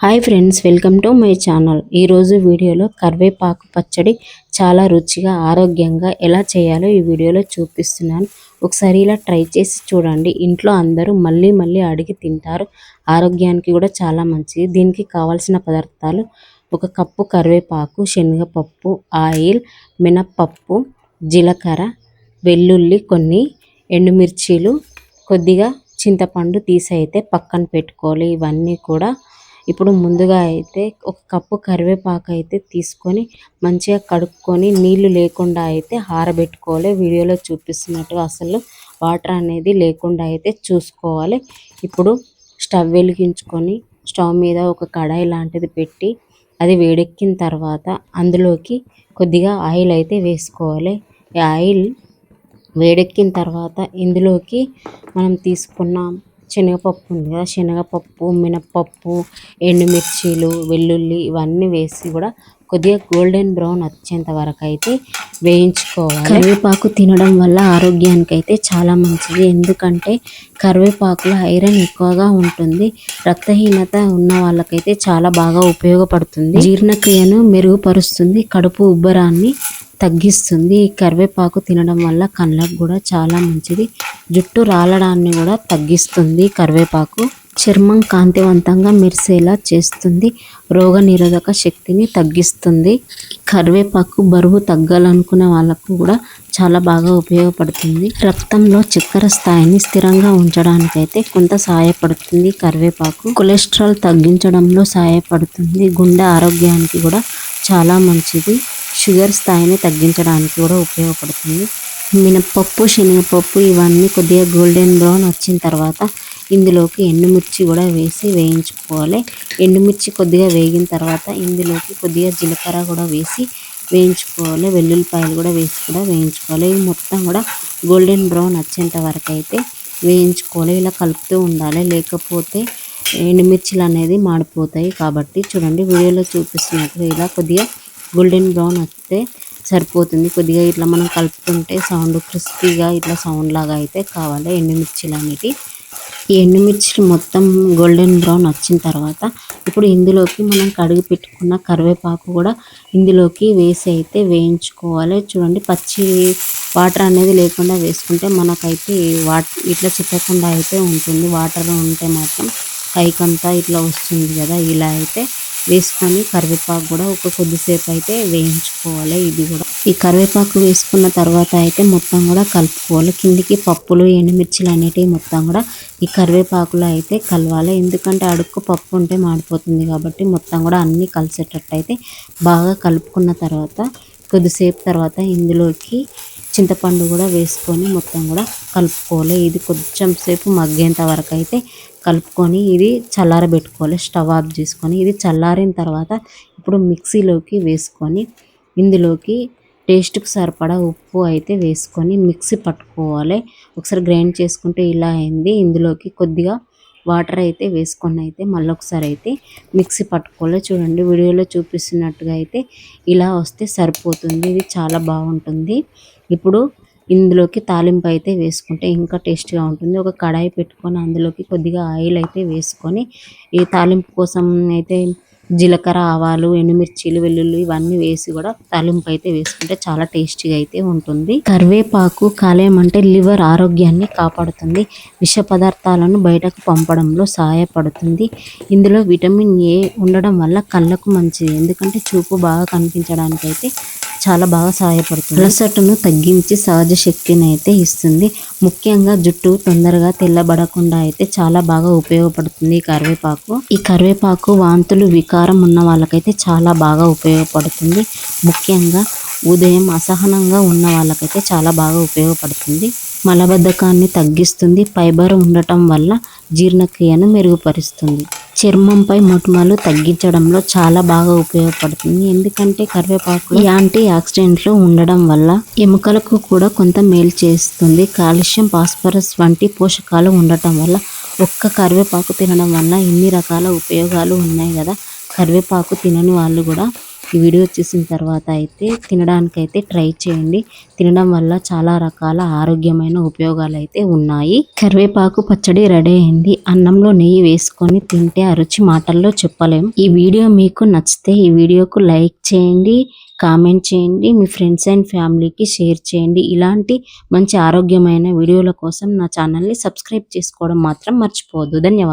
Hi friends, welcome to my channel. ఈరోజు వీడియోలో కరివేపాకు పచ్చడి చాలా రుచిగా ఆరోగ్యంగా ఎలా చేయాలో ఈ వీడియోలో చూపిస్తున్నాను. ఒకసారి ఇలా ట్రై చేసి చూడండి. ఇంట్లో అందరూ మళ్ళీ అడిగి తింటారు. ఆరోగ్యానికి కూడా చాలా మంచిది. దీనికి కావాల్సిన పదార్థాలు: ఒక కప్పు కరివేపాకు, శనగపప్పు, ఆయిల్, మినప్పప్పు, జీలకర్ర, వెల్లుల్లి, కొన్ని ఎండుమిర్చీలు, కొద్దిగా చింతపండు తీసి అయితే పక్కన పెట్టుకోవాలి. ఇవన్నీ కూడా ఇప్పుడు ముందుగా అయితే ఒక కప్పు కరివేపాకు అయితే తీసుకొని మంచిగా కడుక్కొని నీళ్లు లేకుండా అయితే ఆరబెట్టుకోవాలి. వీడియోలో చూపిస్తున్నట్టుగా అసలు వాటర్ అనేది లేకుండా అయితే చూసుకోవాలి. ఇప్పుడు స్టవ్ వెలిగించుకొని స్టవ్ మీద ఒక కడాయి లాంటిది పెట్టి అది వేడెక్కిన తర్వాత అందులోకి కొద్దిగా ఆయిల్ అయితే వేసుకోవాలి. ఈ ఆయిల్ వేడెక్కిన తర్వాత ఇందులోకి మనం తీసుకున్న శనగపప్పు ఉంది కదా, శనగపప్పు, మినప్పప్పు, ఎండుమిర్చీలు, వెల్లుల్లి ఇవన్నీ వేసి కూడా కొద్దిగా గోల్డెన్ బ్రౌన్ వచ్చేంత వరకు అయితే వేయించుకోవాలి. కరివేపాకు తినడం వల్ల ఆరోగ్యానికి అయితే చాలా మంచిది. ఎందుకంటే కరివేపాకులో ఐరన్ ఎక్కువగా ఉంటుంది. రక్తహీనత ఉన్న వాళ్ళకైతే చాలా బాగా ఉపయోగపడుతుంది. జీర్ణక్రియను మెరుగుపరుస్తుంది. కడుపు ఉబ్బరాన్ని తగ్గిస్తుంది. ఈ కరివేపాకు తినడం వల్ల కళ్ళకు కూడా చాలా మంచిది. జుట్టు రాలడాన్ని కూడా తగ్గిస్తుంది. కరివేపాకు చర్మం కాంతివంతంగా మెరిసేలా చేస్తుంది. రోగనిరోధక శక్తిని తగ్గిస్తుంది. కరివేపాకు బరువు తగ్గాలనుకునే వాళ్ళకు కూడా చాలా బాగా ఉపయోగపడుతుంది. రక్తంలో చక్కెర స్థాయిని స్థిరంగా ఉంచడానికైతే కొంత సహాయపడుతుంది. కరివేపాకు కొలెస్ట్రాల్ తగ్గించడంలో సహాయపడుతుంది. గుండె ఆరోగ్యానికి కూడా చాలా మంచిది. షుగర్ స్థాయిని తగ్గించడానికి కూడా ఉపయోగపడుతుంది. మినప్పప్పు, శనగపప్పు ఇవన్నీ కొద్దిగా గోల్డెన్ బ్రౌన్ వచ్చిన తర్వాత ఇందులోకి ఎండుమిర్చి కూడా వేసి వేయించుకోవాలి. ఎండుమిర్చి కొద్దిగా వేగిన తర్వాత ఇందులోకి కొద్దిగా జీలకర్ర కూడా వేసి వేయించుకోవాలి. వెల్లుల్లిపాయలు కూడా వేసి కూడా వేయించుకోవాలి. ఇవి మొత్తం కూడా గోల్డెన్ బ్రౌన్ వచ్చేంత వరకు అయితే వేయించుకోవాలి. ఇలా కలుపుతూ ఉండాలి, లేకపోతే ఎండుమిర్చిలు అనేది మాడిపోతాయి. కాబట్టి చూడండి, వీడియోలో చూపిస్తున్నట్టుగా ఇలా కొద్దిగా గోల్డెన్ బ్రౌన్ వస్తే సరిపోతుంది. కొద్దిగా ఇట్లా మనం కలుపుతుంటే సౌండ్ క్రిస్పీగా ఇట్లా సౌండ్ లాగా అయితే కావాలి ఎండుమిర్చిలు అనేవి. ఈ ఎండుమిర్చిలు మొత్తం గోల్డెన్ బ్రౌన్ వచ్చిన తర్వాత ఇప్పుడు ఇందులోకి మనం కడిగి పెట్టుకున్న కరివేపాకు కూడా ఇందులోకి వేసి అయితే వేయించుకోవాలి. చూడండి, పచ్చి వాటర్ అనేది లేకుండా వేసుకుంటే మనకైతే ఇట్లా చిక్కకుండా అయితే ఉంటుంది. వాటర్ ఉంటే మాత్రం పైకంతా ఇట్లా వస్తుంది కదా. ఇలా అయితే వేసుకొని కరివేపాకు కూడా కొద్దిసేపు అయితే వేయించుకోవాలి. ఇది కూడా ఈ కరివేపాకు వేసుకున్న తర్వాత అయితే మొత్తం కూడా కలుపుకోవాలి. కిందికి పప్పులు, ఎండుమిర్చిలు అనేటివి మొత్తం కూడా ఈ కరివేపాకులో అయితే కలవాలి. ఎందుకంటే అడుక్కు పప్పు ఉంటే మాడిపోతుంది కాబట్టి మొత్తం కూడా అన్నీ కలిసేటట్టు అయితే బాగా కలుపుకున్న తర్వాత కొద్దిసేపు తర్వాత ఇందులోకి చింతపండు కూడా వేసుకొని మొత్తం కూడా కలుపుకోవాలి. ఇది కొంచెం సేపు మగ్గేంత వరకు అయితే కలుపుకొని ఇది చల్లారబెట్టుకోవాలి. స్టవ్ ఆఫ్ చేసుకొని ఇది చల్లారిన తర్వాత ఇప్పుడు మిక్సీలోకి వేసుకొని ఇందులోకి టేస్ట్కి సరిపడా ఉప్పు అయితే వేసుకొని మిక్సీ పట్టుకోవాలి. ఒకసారి గ్రైండ్ చేసుకుంటే ఇలా అయింది. ఇందులోకి కొద్దిగా వాటర్ అయితే వేసుకొని అయితే మళ్ళీ ఒకసారి అయితే మిక్సీ పట్టుకోవాలి. చూడండి, వీడియోలో చూపిస్తున్నట్టుగా అయితే ఇలా వస్తే సరిపోతుంది. ఇది చాలా బాగుంటుంది. ఇప్పుడు ఇందులోకి తాలింపు అయితే వేసుకుంటే ఇంకా టేస్ట్గా ఉంటుంది. ఒక కడాయి పెట్టుకొని అందులోకి కొద్దిగా ఆయిల్ అయితే వేసుకొని ఈ తాలింపు కోసం అయితే జీలకర్ర, ఆవాలు, ఎండుమిర్చీలు, వెల్లుల్లి ఇవన్నీ వేసి కూడా తాలింపు అయితే వేసుకుంటే చాలా టేస్టీగా అయితే ఉంటుంది. కరివేపాకు కాలేయం అంటే లివర్ ఆరోగ్యాన్ని కాపాడుతుంది. విష పదార్థాలను బయటకు పంపడంలో సహాయపడుతుంది. ఇందులో విటమిన్ ఏ ఉండడం వల్ల కళ్ళకు మంచిది. ఎందుకంటే చూపు బాగా కనిపించడానికి అయితే చాలా బాగా సహాయపడుతుంది. అలసటను తగ్గించి సహజ శక్తిని అయితే ఇస్తుంది. ముఖ్యంగా జుట్టు తొందరగా తెల్లబడకుండా అయితే చాలా బాగా ఉపయోగపడుతుంది ఈ కరివేపాకు వాంతులు, వికారం ఉన్న వాళ్ళకైతే చాలా బాగా ఉపయోగపడుతుంది. ముఖ్యంగా ఉదయం అసహనంగా ఉన్న వాళ్ళకైతే చాలా బాగా ఉపయోగపడుతుంది. మలబద్ధకాన్ని తగ్గిస్తుంది. ఫైబర్ ఉండటం వల్ల జీర్ణక్రియను మెరుగుపరుస్తుంది. చర్మంపై మొటిమలు తగ్గించడంలో చాలా బాగా ఉపయోగపడుతుంది. ఎందుకంటే కరివేపాకు యాంటీ ఆక్సిడెంట్లు ఉండడం వల్ల ఎముకలకు కూడా కొంత మేలు చేస్తుంది. కాల్షియం, ఫాస్ఫరస్ వంటి పోషకాలు ఉండటం వల్ల ఒక్క కరివేపాకు తినడం వల్ల ఇన్ని రకాల ఉపయోగాలు ఉన్నాయి కదా. కరివేపాకు తినని వాళ్ళు కూడా ఈ వీడియో చూసిన తర్వాత అయితే తినడానికైతే ట్రై చేయండి. తినడం వల్ల చాలా రకాల ఆరోగ్యమైన ఉపయోగాలు అయితే ఉన్నాయి. కరివేపాకు పచ్చడి రెడీ అయింది. అన్నంలో నెయ్యి వేసుకొని తింటే ఆ రుచి మాటల్లో చెప్పలేం. ఈ వీడియో మీకు నచ్చితే ఈ వీడియోకు లైక్ చేయండి, కామెంట్ చేయండి, మీ ఫ్రెండ్స్ అండ్ ఫ్యామిలీకి షేర్ చేయండి. ఇలాంటి మంచి ఆరోగ్యమైన వీడియోల కోసం నా ఛానల్ని సబ్స్క్రైబ్ చేసుకోవడం మాత్రం మర్చిపోవద్దు. ధన్యవాదాలు.